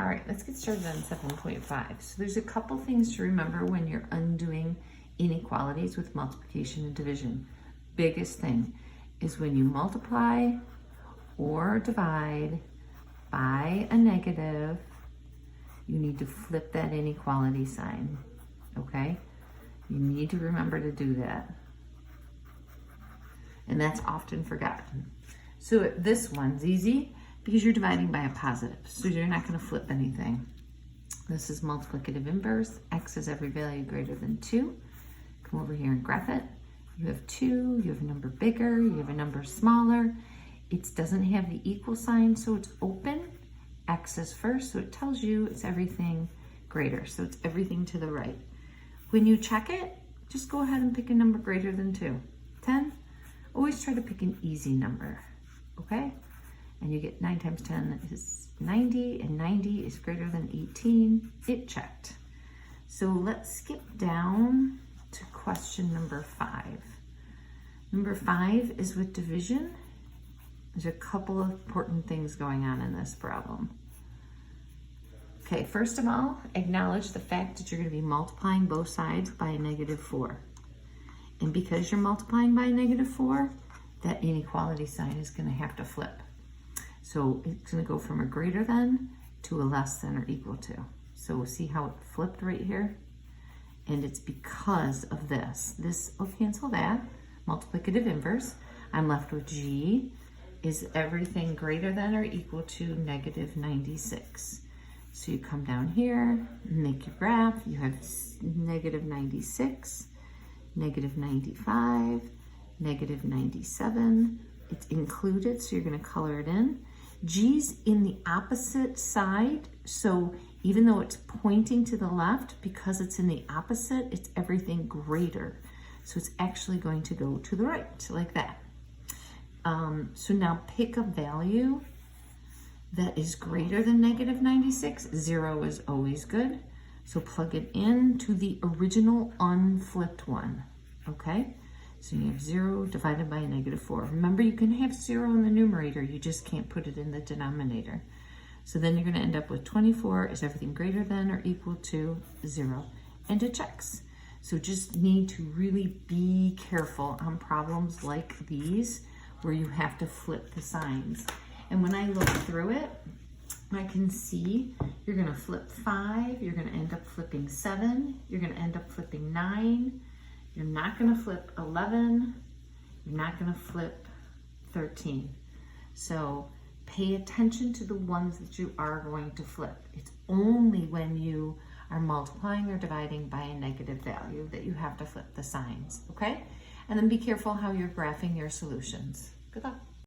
All right, let's get started on 7.5. So there's a couple things to remember when you're undoing inequalities with multiplication and division. Biggest thing is when you multiply or divide by a negative, you need to flip that inequality sign, okay? You need to remember to do that. And that's often forgotten. So this one's easy because you're dividing by a positive, so you're not going to flip anything. This is multiplicative inverse. X is every value greater than 2. Come over here and graph it. You have 2, you have a number bigger, you have a number smaller. It doesn't have the equal sign, so it's open. X is first, so it tells you it's everything greater, so it's everything to the right. When you check it, just go ahead and pick a number greater than 2. 10, always try to pick an easy number, okay? And you get 9 times 10 is 90, and 90 is greater than 18. It checked. So let's skip down to question number 5. Number 5 is with division. There's a couple of important things going on in this problem. Okay, first of all, acknowledge the fact that you're going to be multiplying both sides by a -4. And because you're multiplying by a -4, that inequality sign is going to have to flip. So it's going to go from a greater than to a less than or equal to. So we'll see how it flipped right here. And it's because of this. This will cancel that. Multiplicative inverse. I'm left with G is everything greater than or equal to -96. So you come down here, make your graph. You have -96, -95, -97. It's included, so you're going to color it in. G's in the opposite side, so even though it's pointing to the left, because it's in the opposite, it's everything greater. So it's actually going to go to the right, like that. So now pick a value that is greater than -96. 0 is always good. So plug it in to the original unflipped one, okay? So you have 0 divided by a -4. Remember, you can have 0 in the numerator, you just can't put it in the denominator. So then you're going to end up with 24 is everything greater than or equal to 0. And it checks. So just need to really be careful on problems like these where you have to flip the signs. And when I look through it, I can see you're going to flip 5, you're going to end up flipping 7, you're going to end up flipping 9, you're not going to flip 11, you're not going to flip 13. So pay attention to the ones that you are going to flip. It's only when you are multiplying or dividing by a negative value that you have to flip the signs, okay? And then be careful how you're graphing your solutions. Good luck.